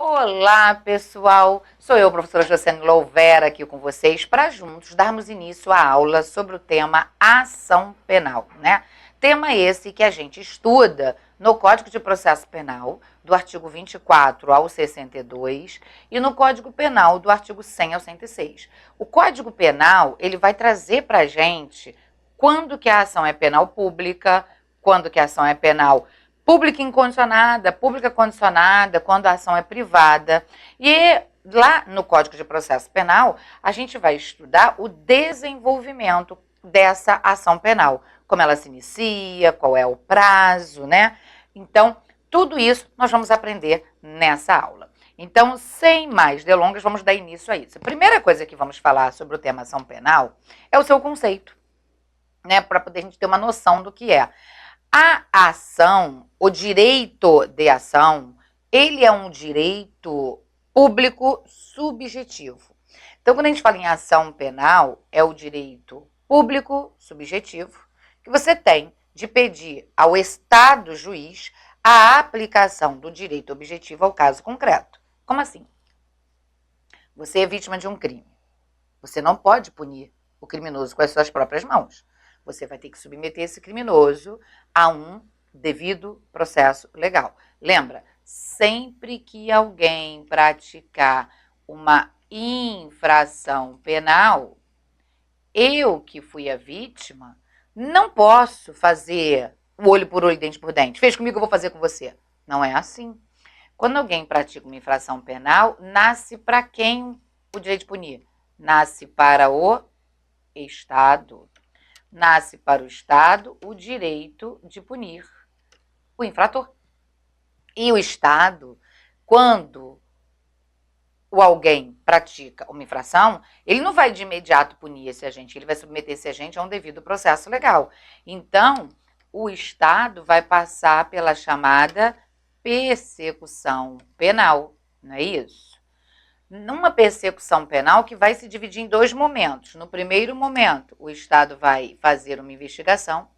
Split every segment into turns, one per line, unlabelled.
Olá, pessoal! Sou eu, professora Josiane Louvera, aqui com vocês, para juntos darmos início à aula sobre o tema ação penal, né? Tema esse que a gente estuda no Código de Processo Penal, do artigo 24 ao 62, e no Código Penal, do artigo 100 ao 106. O Código Penal, ele vai trazer para a gente quando que a ação é penal pública, quando que a ação é penal pública incondicionada, pública condicionada, quando a ação é privada. E lá no Código de Processo Penal, a gente vai estudar o desenvolvimento dessa ação penal, como ela se inicia, qual é o prazo, né? Então, tudo isso nós vamos aprender nessa aula. Então, sem mais delongas, vamos dar início a isso. A primeira coisa que vamos falar sobre o tema ação penal é o seu conceito, né? Para poder a gente ter uma noção do que é. A ação, o direito de ação, ele é um direito público subjetivo. Então, quando a gente fala em ação penal, é o direito público subjetivo que você tem de pedir ao Estado juiz a aplicação do direito objetivo ao caso concreto. Como assim? Você é vítima de um crime. Você não pode punir o criminoso com as suas próprias mãos. Você vai ter que submeter esse criminoso a um devido processo legal. Lembra, sempre que alguém praticar uma infração penal, eu que fui a vítima, não posso fazer o olho por olho, dente por dente. Fez comigo, eu vou fazer com você. Não é assim. Quando alguém pratica uma infração penal, nasce para quem o direito de punir? Nasce para o Estado. Nasce para o Estado o direito de punir o infrator. E o Estado, quando alguém pratica uma infração, ele não vai de imediato punir esse agente, ele vai submeter esse agente a um devido processo legal. Então, o Estado vai passar pela chamada persecução penal, não é isso? Numa persecução penal que vai se dividir em dois momentos. No primeiro momento, o Estado vai fazer uma investigação,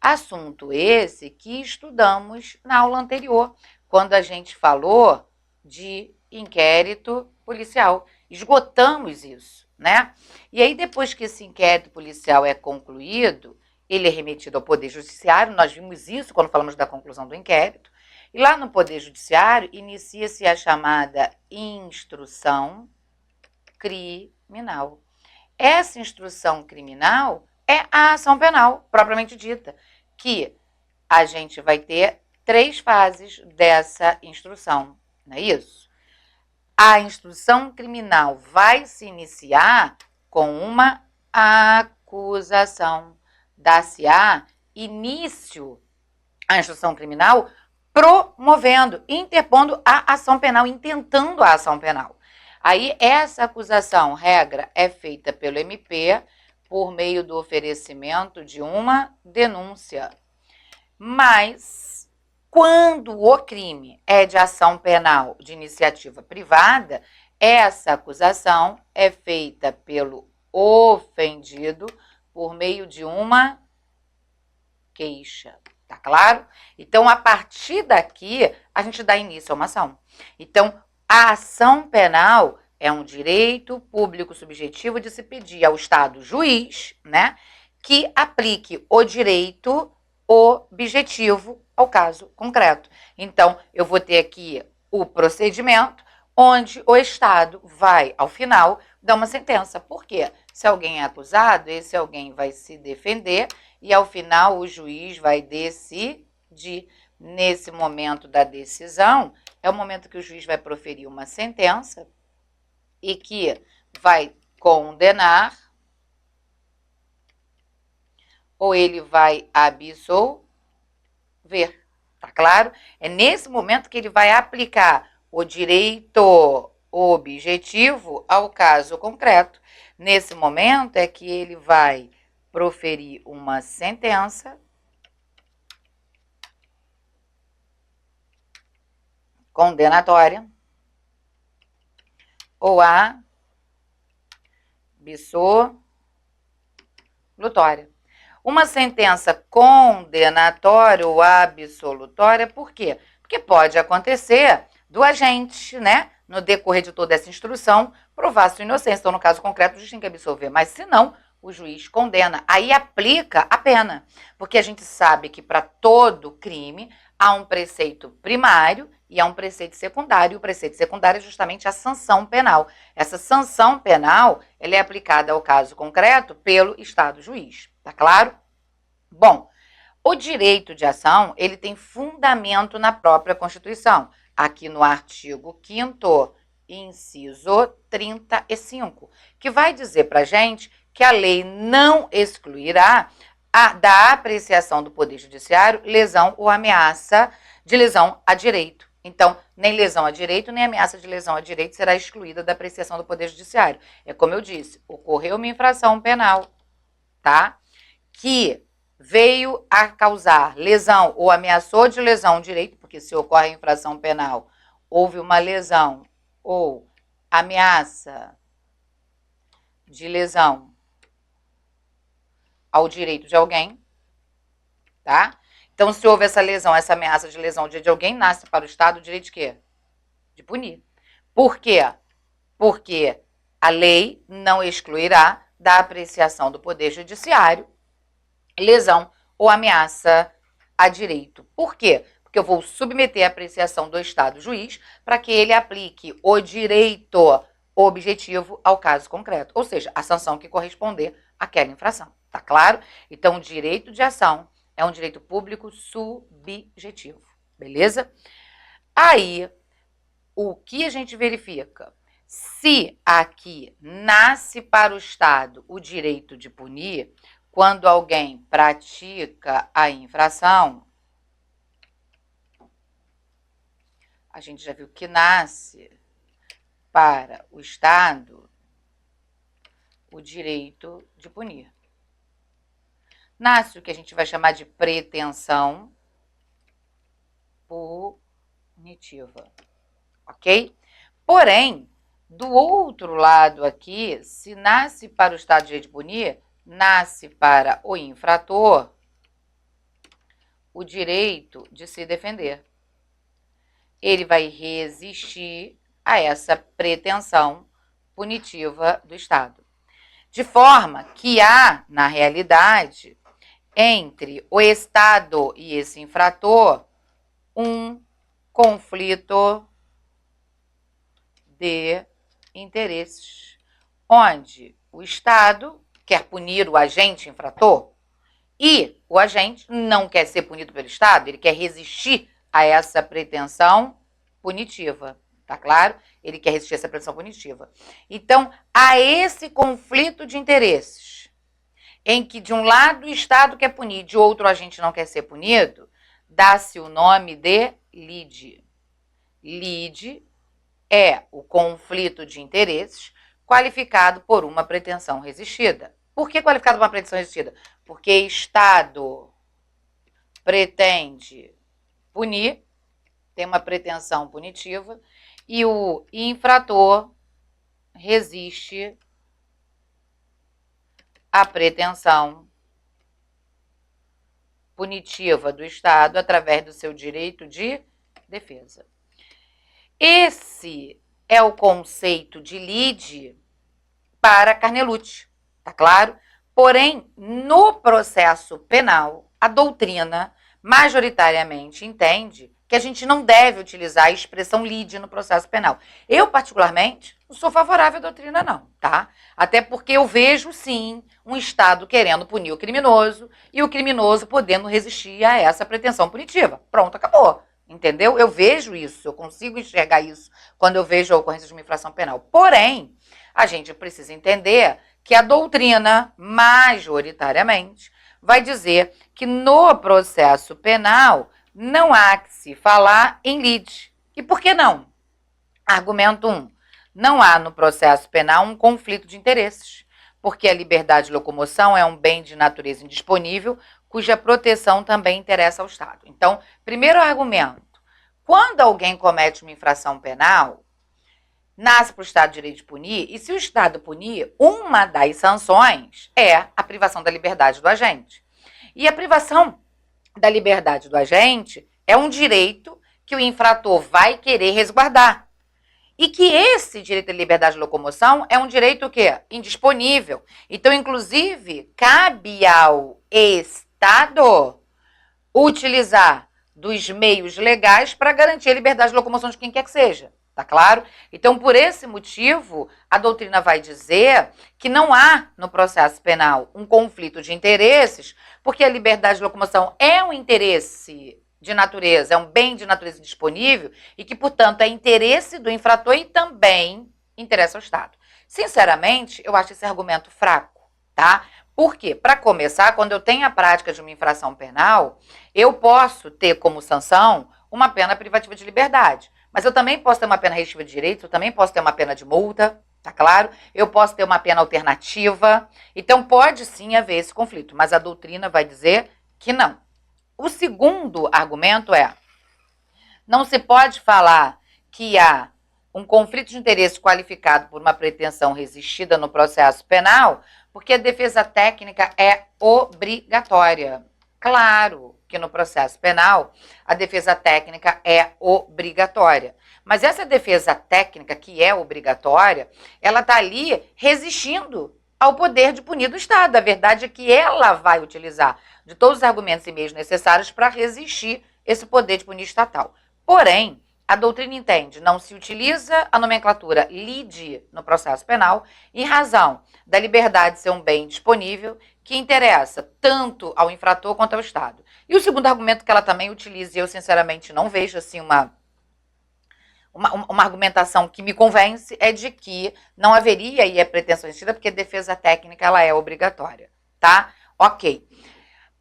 assunto esse que estudamos na aula anterior, quando a gente falou de inquérito policial. Esgotamos isso, né? E aí, depois que esse inquérito policial é concluído, ele é remetido ao Poder Judiciário, nós vimos isso quando falamos da conclusão do inquérito, e lá no Poder Judiciário, inicia-se a chamada instrução criminal. Essa instrução criminal é a ação penal, propriamente dita, que a gente vai ter 3 fases dessa instrução, não é isso? A instrução criminal vai se iniciar com uma acusação. Dá-se-á início à instrução criminal promovendo, interpondo a ação penal, intentando a ação penal. Aí, essa acusação, regra, é feita pelo MP por meio do oferecimento de uma denúncia. Mas, quando o crime é de ação penal de iniciativa privada, essa acusação é feita pelo ofendido por meio de uma queixa. Tá claro? Então, a partir daqui, a gente dá início a uma ação. Então, a ação penal é um direito público subjetivo de se pedir ao Estado juiz, né, que aplique o direito objetivo ao caso concreto. Então, eu vou ter aqui o procedimento onde o Estado vai, ao final, dar uma sentença. Por quê? Se alguém é acusado, esse alguém vai se defender e, ao final, o juiz vai decidir. Nesse momento da decisão, é o momento que o juiz vai proferir uma sentença e que vai condenar ou ele vai absolver. Tá claro? É nesse momento que ele vai aplicar o direito objetivo ao caso concreto. Nesse momento é que ele vai proferir uma sentença condenatória ou absolutória. Uma sentença condenatória ou absolutória, por quê? Porque pode acontecer do agente, né, no decorrer de toda essa instrução, provar sua inocência. Então, no caso concreto, o juiz tem que absolver, mas se não, o juiz condena. Aí aplica a pena, porque a gente sabe que para todo crime há um preceito primário e há um preceito secundário. E o preceito secundário é justamente a sanção penal. Essa sanção penal, ela é aplicada ao caso concreto pelo Estado juiz, tá claro? Bom, o direito de ação, ele tem fundamento na própria Constituição, aqui no artigo 5º, inciso 35, que vai dizer para a gente que a lei não excluirá da apreciação do Poder Judiciário lesão ou ameaça de lesão a direito. Então, nem lesão a direito, nem ameaça de lesão a direito será excluída da apreciação do Poder Judiciário. É como eu disse, ocorreu uma infração penal, tá? Que veio a causar lesão ou ameaçou de lesão ao direito, porque se ocorre a infração penal, houve uma lesão ou ameaça de lesão ao direito de alguém, tá? Então, se houve essa lesão, essa ameaça de lesão ao direito de alguém, nasce para o Estado o direito de quê? De punir. Por quê? Porque a lei não excluirá da apreciação do Poder Judiciário lesão ou ameaça a direito. Por quê? Porque eu vou submeter a apreciação do Estado juiz para que ele aplique o direito objetivo ao caso concreto, ou seja, a sanção que corresponder àquela infração. Tá claro? Então, o direito de ação é um direito público subjetivo, beleza? Aí, o que a gente verifica? Se aqui nasce para o Estado o direito de punir, quando alguém pratica a infração, a gente já viu que nasce para o Estado o direito de punir. Nasce o que a gente vai chamar de pretensão punitiva, ok? Porém, do outro lado aqui, se nasce para o Estado o direito de punir, nasce para o infrator o direito de se defender. Ele vai resistir a essa pretensão punitiva do Estado. De forma que há, na realidade, entre o Estado e esse infrator, um conflito de interesses, onde o Estado quer punir o agente infrator e o agente não quer ser punido pelo Estado, ele quer resistir a essa pretensão punitiva, tá claro? Ele quer resistir a essa pretensão punitiva. Então, há esse conflito de interesses, em que de um lado o Estado quer punir, de outro o agente não quer ser punido, dá-se o nome de lide. Lide é o conflito de interesses qualificado por uma pretensão resistida. Por que qualificado por uma pretensão resistida? Porque Estado pretende punir, tem uma pretensão punitiva, e o infrator resiste à pretensão punitiva do Estado através do seu direito de defesa. Esse é o conceito de lide para Carnelucci, tá claro? Porém, no processo penal, a doutrina majoritariamente entende que a gente não deve utilizar a expressão lide no processo penal. Eu, particularmente, não sou favorável à doutrina, não, tá? Até porque eu vejo, sim, um Estado querendo punir o criminoso e o criminoso podendo resistir a essa pretensão punitiva. Pronto, acabou. Entendeu? Eu vejo isso, eu consigo enxergar isso quando eu vejo a ocorrência de uma infração penal. Porém, a gente precisa entender que a doutrina, majoritariamente, vai dizer que no processo penal não há que se falar em lide. E por que não? Argumento 1. Não há no processo penal um conflito de interesses, porque a liberdade de locomoção é um bem de natureza indisponível, cuja proteção também interessa ao Estado. Então, primeiro argumento, quando alguém comete uma infração penal, nasce para o Estado o direito de punir, e se o Estado punir, uma das sanções é a privação da liberdade do agente. E a privação da liberdade do agente é um direito que o infrator vai querer resguardar. E que esse direito à liberdade de locomoção é um direito o quê? Indisponível. Então, inclusive, cabe ao Estado utilizar dos meios legais para garantir a liberdade de locomoção de quem quer que seja. Tá claro? Então, por esse motivo, a doutrina vai dizer que não há no processo penal um conflito de interesses, porque a liberdade de locomoção é um interesse de natureza, é um bem de natureza disponível e que, portanto, é interesse do infrator e também interessa ao Estado. Sinceramente, eu acho esse argumento fraco, tá? Por quê? Para começar, quando eu tenho a prática de uma infração penal, eu posso ter como sanção uma pena privativa de liberdade. Mas eu também posso ter uma pena restritiva de direitos, eu também posso ter uma pena de multa, tá claro? Eu posso ter uma pena alternativa. Então, pode sim haver esse conflito, mas a doutrina vai dizer que não. O segundo argumento é: não se pode falar que há um conflito de interesse qualificado por uma pretensão resistida no processo penal, porque a defesa técnica é obrigatória. Claro que no processo penal a defesa técnica é obrigatória. Mas essa defesa técnica que é obrigatória, ela está ali resistindo ao poder de punir do Estado. A verdade é que ela vai utilizar de todos os argumentos e meios necessários para resistir esse poder de punir estatal. Porém, a doutrina entende, não se utiliza a nomenclatura lide no processo penal em razão da liberdade ser um bem disponível que interessa tanto ao infrator quanto ao Estado. E o segundo argumento que ela também utiliza, e eu sinceramente não vejo assim uma argumentação que me convence, é de que não haveria aí a pretensão existida, porque a defesa técnica ela é obrigatória, tá? Ok.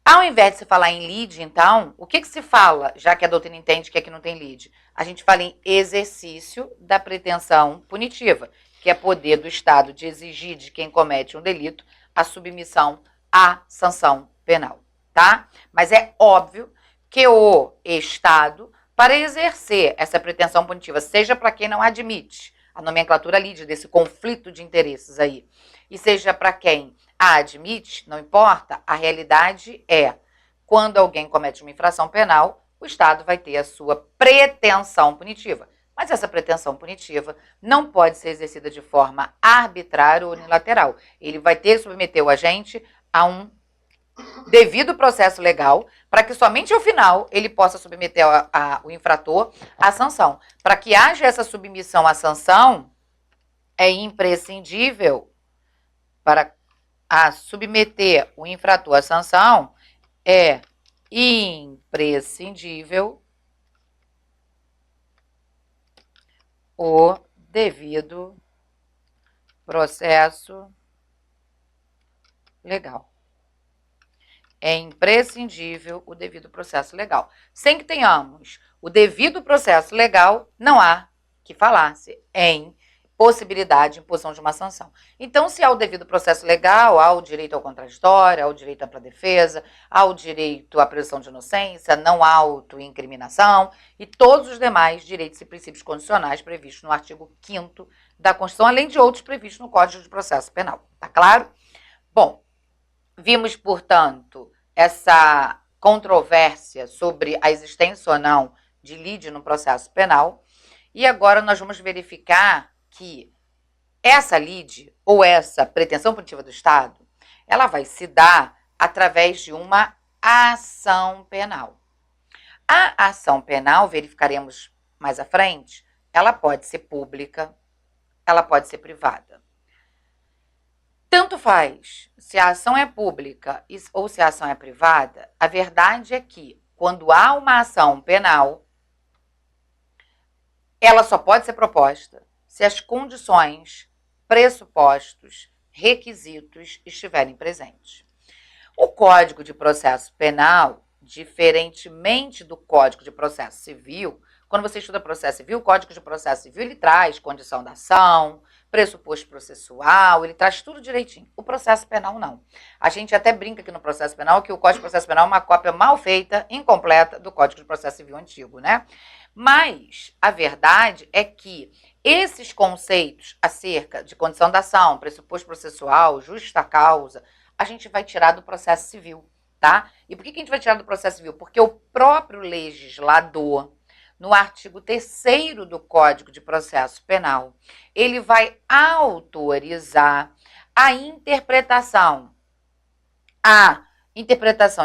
Ao invés de se falar em lide, então, o que se fala, já que a doutrina entende que aqui não tem lide? A gente fala em exercício da pretensão punitiva, que é poder do Estado de exigir de quem comete um delito a submissão à sanção penal, tá? Mas é óbvio que o Estado, para exercer essa pretensão punitiva, seja para quem não admite a nomenclatura lide desse conflito de interesses aí, e seja para quem a admite, não importa, a realidade é, quando alguém comete uma infração penal, o Estado vai ter a sua pretensão punitiva. Mas essa pretensão punitiva não pode ser exercida de forma arbitrária ou unilateral. Ele vai ter que submeter o agente a um devido processo legal, para que somente ao final ele possa submeter o infrator à sanção. Para que haja essa submissão à sanção, é imprescindível para submeter o infrator à sanção, é imprescindível o devido processo legal. É imprescindível o devido processo legal. Sem que tenhamos o devido processo legal, não há que falar-se em possibilidade de imposição de uma sanção. Então, se há o devido processo legal, há o direito ao contraditório, há o direito à ampla defesa, há o direito à presunção de inocência, não há autoincriminação e todos os demais direitos e princípios constitucionais previstos no artigo 5º da Constituição, além de outros previstos no Código de Processo Penal. Tá claro? Bom, vimos, portanto, essa controvérsia sobre a existência ou não de lide no processo penal e agora nós vamos verificar que essa lide ou essa pretensão punitiva do Estado, ela vai se dar através de uma ação penal. A ação penal, verificaremos mais à frente, ela pode ser pública, ela pode ser privada. Tanto faz se a ação é pública ou se a ação é privada, a verdade é que quando há uma ação penal, ela só pode ser proposta se as condições, pressupostos, requisitos estiverem presentes. O Código de Processo Penal, diferentemente do Código de Processo Civil, quando você estuda processo civil, o Código de Processo Civil ele traz condição da ação, pressuposto processual, ele traz tudo direitinho. O processo penal não. A gente até brinca aqui no processo penal que o Código de Processo Penal é uma cópia mal feita, incompleta do Código de Processo Civil antigo, né? Mas a verdade é que esses conceitos acerca de condição da ação, pressuposto processual, justa causa, a gente vai tirar do processo civil, tá? E por que a gente vai tirar do processo civil? Porque o próprio legislador, no artigo 3º do Código de Processo Penal, ele vai autorizar a interpretação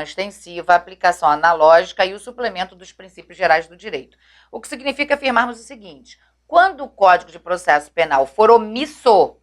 extensiva, a aplicação analógica e o suplemento dos princípios gerais do direito. O que significa afirmarmos o seguinte: quando o Código de Processo Penal for omisso,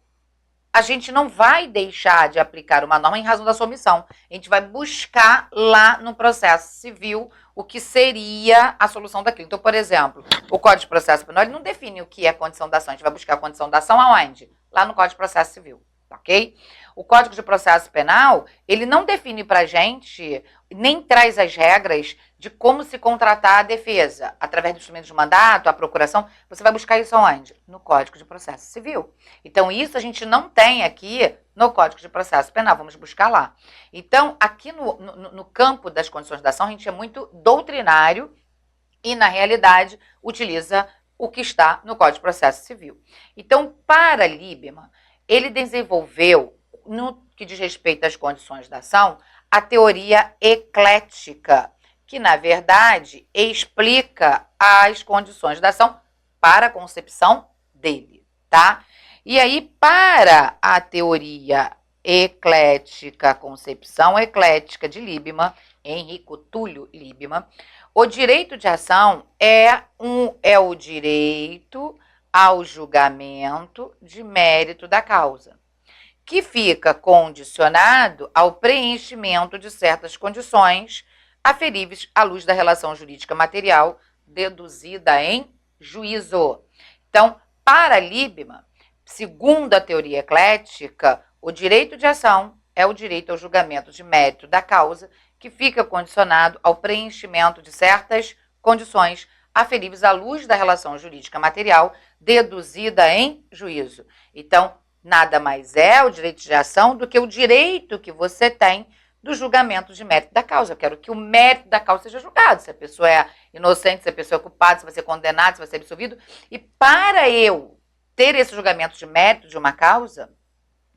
a gente não vai deixar de aplicar uma norma em razão da sua omissão. A gente vai buscar lá no processo civil o que seria a solução daquilo. Então, por exemplo, o Código de Processo Penal ele não define o que é condição da ação. A gente vai buscar a condição da ação aonde? Lá no Código de Processo Civil, ok? O Código de Processo Penal, ele não define pra gente, nem traz as regras de como se contratar a defesa. Através do instrumento de mandato, a procuração, você vai buscar isso aonde? No Código de Processo Civil. Então, isso a gente não tem aqui no Código de Processo Penal, vamos buscar lá. Então, aqui no campo das condições da ação, a gente é muito doutrinário e, na realidade, utiliza o que está no Código de Processo Civil. Então, para Liebman, ele desenvolveu, no que diz respeito às condições da ação, a teoria eclética, que, na verdade, explica as condições da ação para a concepção dele, tá? E aí, para a teoria eclética, concepção eclética de Liebman, Henrico Túlio Liebman, o direito de ação é o direito ao julgamento de mérito da causa, que fica condicionado ao preenchimento de certas condições aferíveis à luz da relação jurídica material deduzida em juízo. Então, para Liebman, segundo a teoria eclética, o direito de ação é o direito ao julgamento de mérito da causa, que fica condicionado ao preenchimento de certas condições aferíveis à luz da relação jurídica material deduzida em juízo. Então, nada mais é o direito de ação do que o direito que você tem do julgamento de mérito da causa. Eu quero que o mérito da causa seja julgado, se a pessoa é inocente, se a pessoa é culpada, se vai ser condenado, se vai ser absolvido. E para eu ter esse julgamento de mérito de uma causa,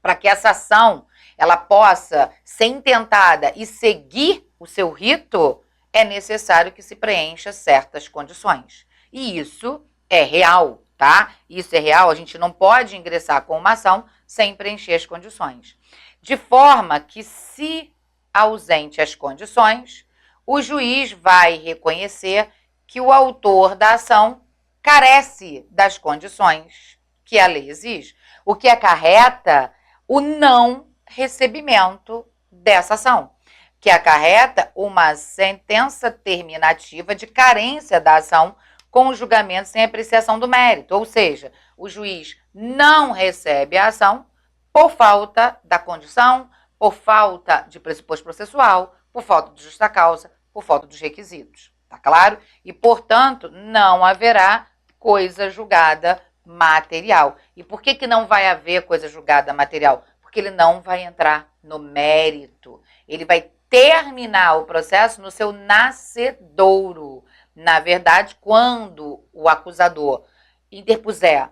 para que essa ação ela possa ser intentada e seguir o seu rito, é necessário que se preencha certas condições. E isso é real, tá? Isso é real, a gente não pode ingressar com uma ação sem preencher as condições. De forma que, se ausente as condições, o juiz vai reconhecer que o autor da ação carece das condições que a lei exige, o que acarreta o não recebimento dessa ação, que acarreta uma sentença terminativa de carência da ação com o julgamento sem apreciação do mérito, ou seja, o juiz não recebe a ação por falta da condição, por falta de pressuposto processual, por falta de justa causa, por falta dos requisitos, tá claro? E, portanto, não haverá coisa julgada material. E por que não vai haver coisa julgada material? Porque ele não vai entrar no mérito. Ele vai terminar o processo no seu nascedouro. Na verdade, quando o acusador interpuser,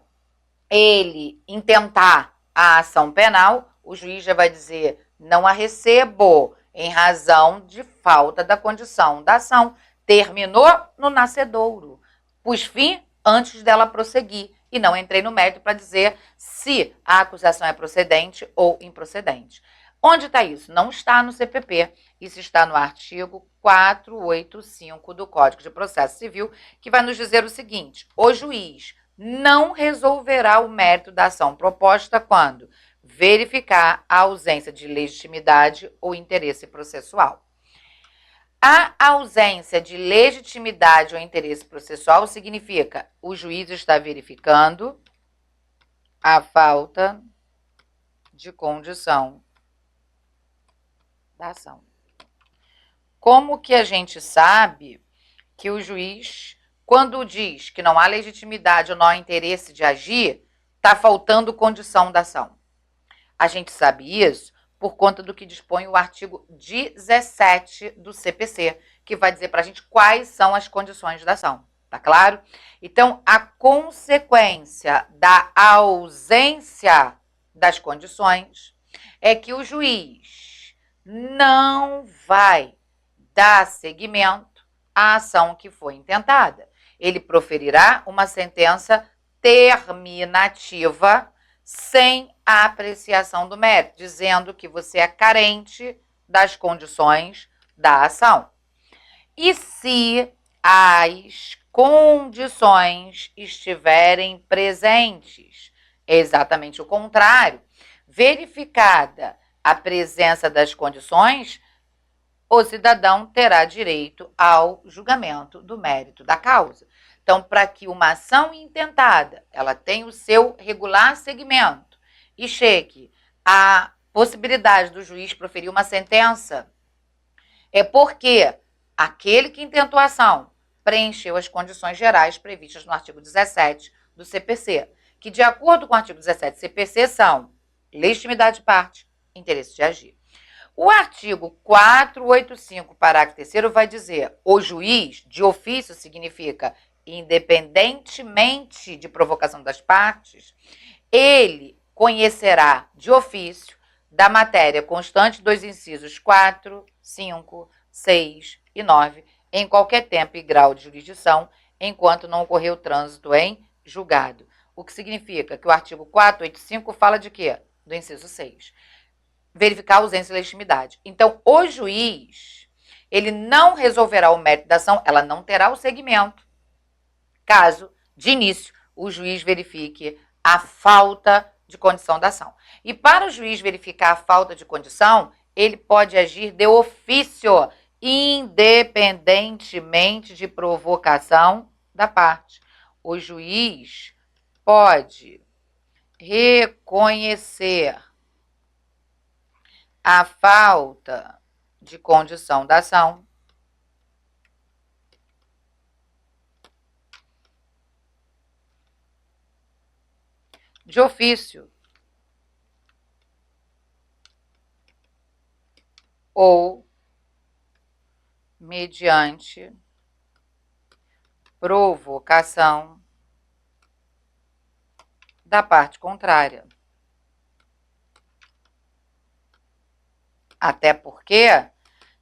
ele intentar a ação penal, o juiz já vai dizer: não a recebo, em razão de falta da condição da ação. Terminou no nascedouro. Pus fim antes dela prosseguir. E não entrei no mérito para dizer se a acusação é procedente ou improcedente. Onde está isso? Não está no CPP. Isso está no artigo 485 do Código de Processo Civil, que vai nos dizer o seguinte: o juiz não resolverá o mérito da ação proposta quando verificar a ausência de legitimidade ou interesse processual. A ausência de legitimidade ou interesse processual significa o juiz está verificando a falta de condição da ação. Como que a gente sabe que o juiz, quando diz que não há legitimidade ou não há interesse de agir, está faltando condição da ação? A gente sabe isso por conta do que dispõe o artigo 17 do CPC, que vai dizer para a gente quais são as condições da ação, tá claro? Então, a consequência da ausência das condições é que o juiz não vai dar seguimento à ação que foi intentada. ele proferirá uma sentença terminativa sem a apreciação do mérito, dizendo que você é carente das condições da ação. E se as condições estiverem presentes, é exatamente o contrário. Verificada a presença das condições, o cidadão terá direito ao julgamento do mérito da causa. Então, para que uma ação intentada, ela tenha o seu regular segmento e chegue à possibilidade do juiz proferir uma sentença, é porque aquele que intentou a ação preencheu as condições gerais previstas no artigo 17 do CPC, que, de acordo com o artigo 17 do CPC, são legitimidade de parte, interesse de agir. O artigo 485, parágrafo 3º, vai dizer: o juiz, de ofício, significa independentemente de provocação das partes, ele conhecerá de ofício da matéria constante dos incisos 4, 5, 6 e 9, em qualquer tempo e grau de jurisdição, enquanto não ocorreu trânsito em julgado. O que significa que o artigo 485 fala de quê? Do inciso 6. Verificar a ausência de legitimidade. Então, o juiz, ele não resolverá o mérito da ação, ela não terá o segmento, caso, de início, o juiz verifique a falta de condição da ação. E para o juiz verificar a falta de condição, ele pode agir de ofício, independentemente de provocação da parte. O juiz pode reconhecer a falta de condição da ação de ofício ou mediante provocação da parte contrária. Até porque,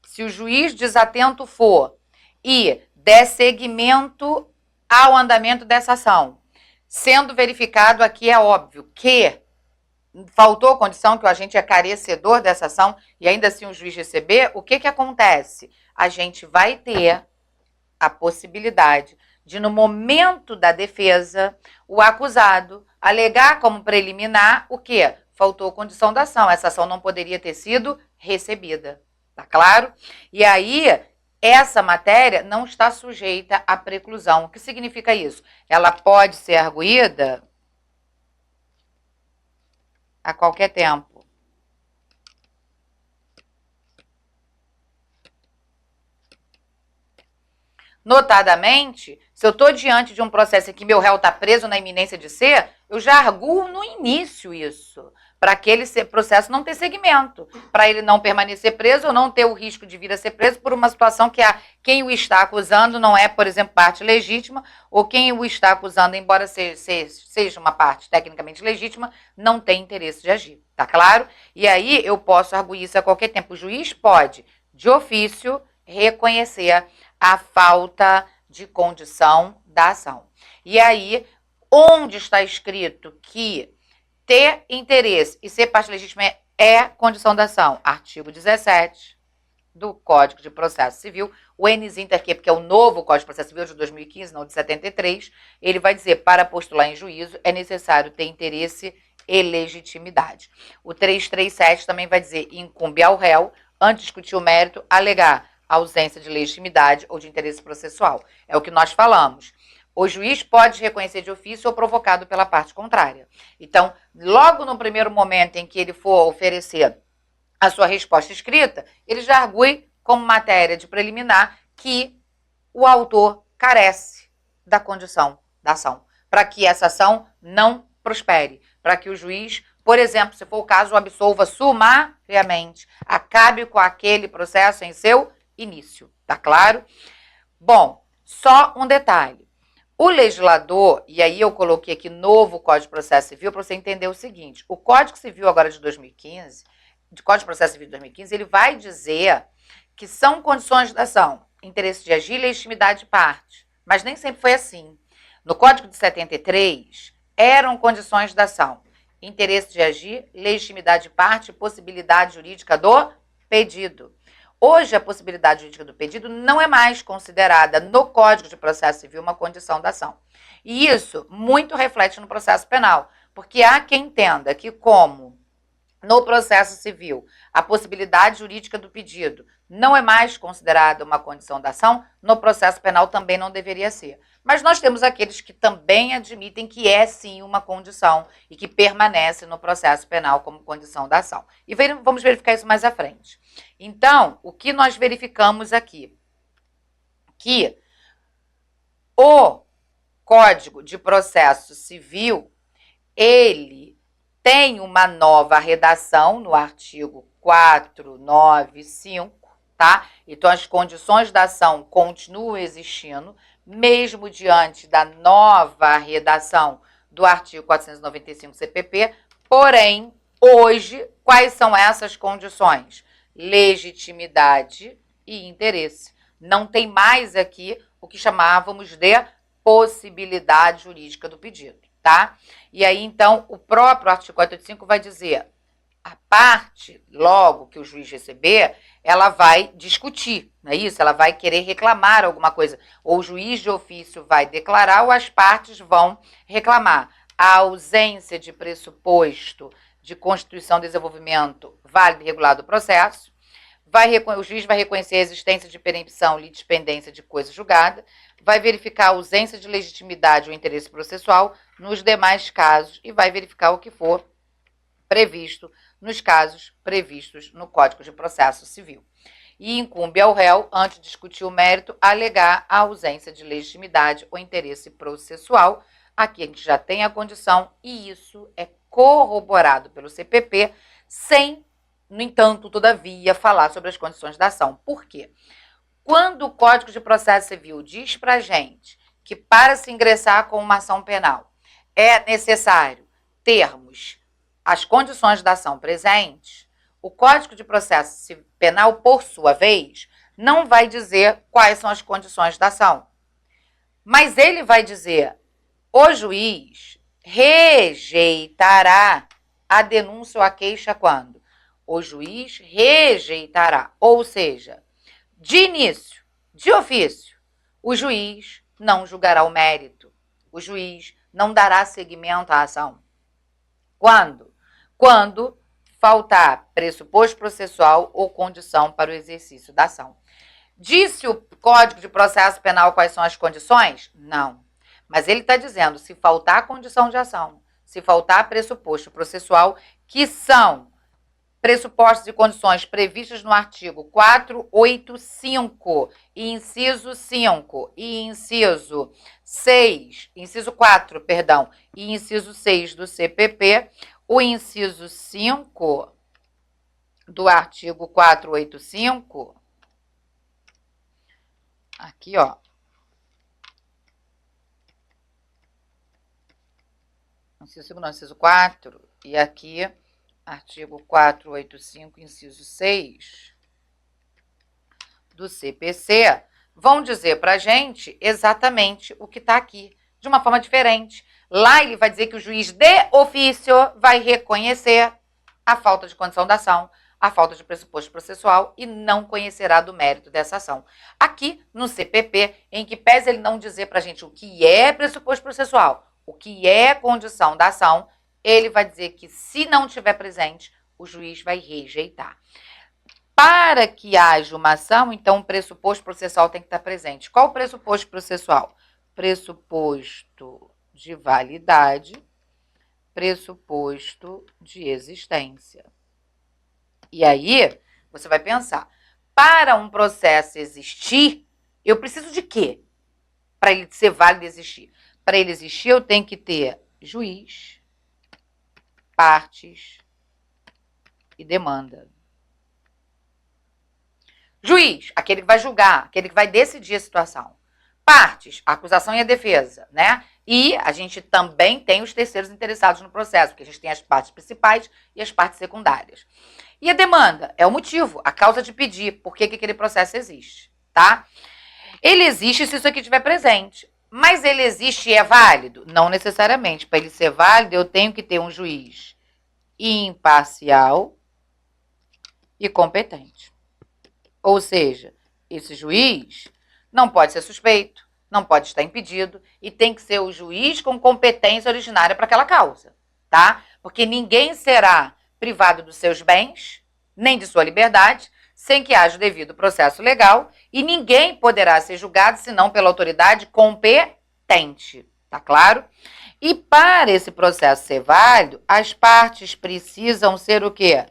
se o juiz desatento for e der seguimento ao andamento dessa ação, sendo verificado aqui, é óbvio que faltou condição, que o agente é carecedor dessa ação, e ainda assim o juiz receber, o que acontece? A gente vai ter a possibilidade de, no momento da defesa, o acusado alegar como preliminar o quê? Faltou condição da ação, essa ação não poderia ter sido recebida, tá claro? E aí, essa matéria não está sujeita à preclusão. O que significa isso? Ela pode ser arguída a qualquer tempo. Notadamente, se eu estou diante de um processo em que meu réu está preso na iminência de ser, eu já arguo no início isso, para aquele processo não ter segmento, para ele não permanecer preso ou não ter o risco de vir a ser preso por uma situação que quem o está acusando não é, por exemplo, parte legítima, ou quem o está acusando, embora seja uma parte tecnicamente legítima, não tem interesse de agir, tá claro? E aí eu posso arguir isso a qualquer tempo. O juiz pode, de ofício, reconhecer a falta de condição da ação. E aí, onde está escrito que ter interesse e ser parte legítima é condição da ação? Artigo 17 do Código de Processo Civil, o NZINTER, porque é o novo Código de Processo Civil de 2015, não de 73, ele vai dizer, para postular em juízo, é necessário ter interesse e legitimidade. O 337 também vai dizer, incumbe ao réu, antes de discutir o mérito, alegar ausência de legitimidade ou de interesse processual. É o que nós falamos. O juiz pode reconhecer de ofício ou provocado pela parte contrária. Então, logo no primeiro momento em que ele for oferecer a sua resposta escrita, ele já argue como matéria de preliminar que o autor carece da condição da ação, para que essa ação não prospere, para que o juiz, por exemplo, se for o caso, o absolva sumariamente, acabe com aquele processo em seu início, tá claro? Bom, só um detalhe. O legislador, e aí eu coloquei aqui novo Código de Processo Civil para você entender o seguinte, o Código Civil agora de 2015, de Código de Processo Civil de 2015, ele vai dizer que são condições da ação, interesse de agir e legitimidade de parte, mas nem sempre foi assim. No Código de 73, eram condições da ação: interesse de agir, legitimidade de parte e possibilidade jurídica do pedido. Hoje, a possibilidade jurídica do pedido não é mais considerada no Código de Processo Civil uma condição da ação. E isso muito reflete no processo penal, porque há quem entenda que, como no processo civil a possibilidade jurídica do pedido não é mais considerada uma condição da ação, no processo penal também não deveria ser. Mas nós temos aqueles que também admitem que é sim uma condição e que permanece no processo penal como condição da ação. E vamos verificar isso mais à frente. Então, o que nós verificamos aqui? Que o Código de Processo Civil, ele tem uma nova redação no artigo 495, tá? Então, as condições da ação continuam existindo, mesmo diante da nova redação do artigo 495 CPP, porém, hoje, quais são essas condições? Legitimidade e interesse. Não tem mais aqui o que chamávamos de possibilidade jurídica do pedido, tá? E aí, então, o próprio artigo 485 vai dizer: a parte, logo que o juiz receber, ela vai discutir, não é isso? Ela vai querer reclamar alguma coisa. Ou o juiz de ofício vai declarar ou as partes vão reclamar. A ausência de pressuposto de constituição e desenvolvimento válido e regular do processo. O juiz vai reconhecer a existência de perempção e litispendência de coisa julgada, vai verificar a ausência de legitimidade ou interesse processual nos demais casos e vai verificar o que for previsto nos casos previstos no Código de Processo Civil. E incumbe ao réu, antes de discutir o mérito, alegar a ausência de legitimidade ou interesse processual. Aqui a gente já tem a condição e isso é corroborado pelo CPP, sem, no entanto, todavia, falar sobre as condições da ação. Por quê? Quando o Código de Processo Civil diz para a gente que para se ingressar com uma ação penal é necessário termos as condições da ação presentes, o Código de Processo Penal, por sua vez, não vai dizer quais são as condições da ação. Mas ele vai dizer: o juiz rejeitará a denúncia ou a queixa quando? O juiz rejeitará, ou seja, de início, de ofício, o juiz não julgará o mérito, o juiz não dará seguimento à ação. Quando? Quando faltar pressuposto processual ou condição para o exercício da ação. Disse o Código de Processo Penal quais são as condições? Não. Mas ele está dizendo, se faltar a condição de ação, se faltar pressuposto processual, que são pressupostos e condições previstas no artigo 485, inciso 5, e inciso 6, inciso 4, perdão, e inciso 6 do CPP, o inciso 5 do artigo 485, aqui, ó, inciso 5, não, inciso 4, e aqui, artigo 485, inciso 6 do CPC, vão dizer para a gente exatamente o que está aqui, de uma forma diferente. Lá ele vai dizer que o juiz de ofício vai reconhecer a falta de condição da ação, a falta de pressuposto processual e não conhecerá do mérito dessa ação. Aqui no CPP, em que pese ele não dizer para a gente o que é pressuposto processual, o que é condição da ação, ele vai dizer que se não estiver presente, o juiz vai rejeitar. Para que haja uma ação, então o pressuposto processual tem que estar presente. Qual o pressuposto processual? Pressuposto de validade, pressuposto de existência. E aí, você vai pensar, para um processo existir, eu preciso de quê? Para ele ser válido existir. Para ele existir, eu tenho que ter juiz, partes e demanda. Juiz, aquele que vai julgar, aquele que vai decidir a situação. Partes, a acusação e a defesa, né? E a gente também tem os terceiros interessados no processo, porque a gente tem as partes principais e as partes secundárias. E a demanda é o motivo, a causa de pedir, por que aquele processo existe, tá? Ele existe se isso aqui estiver presente. Mas ele existe e é válido? Não necessariamente. Para ele ser válido, eu tenho que ter um juiz imparcial e competente. Ou seja, esse juiz não pode ser suspeito, não pode estar impedido e tem que ser o juiz com competência originária para aquela causa, tá? Porque ninguém será privado dos seus bens, nem de sua liberdade, sem que haja o devido processo legal e ninguém poderá ser julgado senão pela autoridade competente, tá claro? E para esse processo ser válido, as partes precisam ser o quê?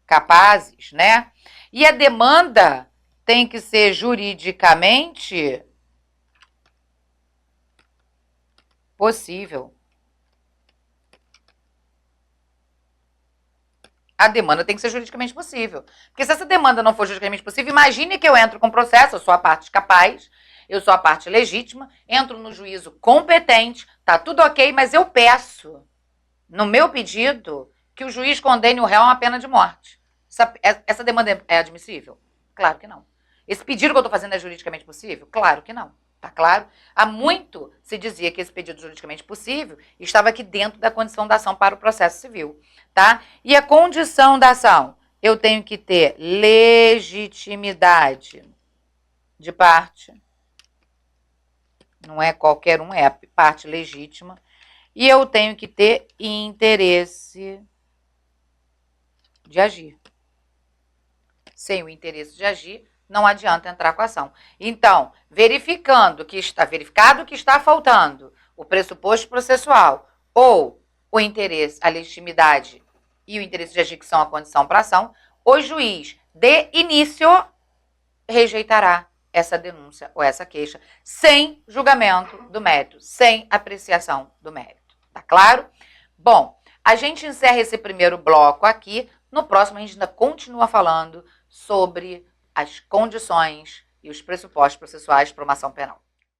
Capazes, né? E a demanda tem que ser juridicamente possível. A demanda tem que ser juridicamente possível. Porque se essa demanda não for juridicamente possível, imagine que eu entro com processo, eu sou a parte capaz, eu sou a parte legítima, entro no juízo competente, tá tudo ok, mas eu peço, no meu pedido, que o juiz condene o réu a uma pena de morte. Essa demanda é admissível? Claro que não. Esse pedido que eu estou fazendo é juridicamente possível? Claro que não. Tá claro? Há muito se dizia que esse pedido juridicamente possível estava aqui dentro da condição da ação para o processo civil, tá? E a condição da ação? Eu tenho que ter legitimidade de parte. Não é qualquer um, é parte legítima. E eu tenho que ter interesse de agir. Sem o interesse de agir, não adianta entrar com a ação. Então, verificado que está faltando o pressuposto processual ou o interesse, a legitimidade e o interesse de agir, que são a condição para a ação, o juiz, de início, rejeitará essa denúncia ou essa queixa sem julgamento do mérito, sem apreciação do mérito. Tá claro? Bom, a gente encerra esse primeiro bloco aqui. No próximo, a gente ainda continua falando sobre as condições e os pressupostos processuais para uma ação penal.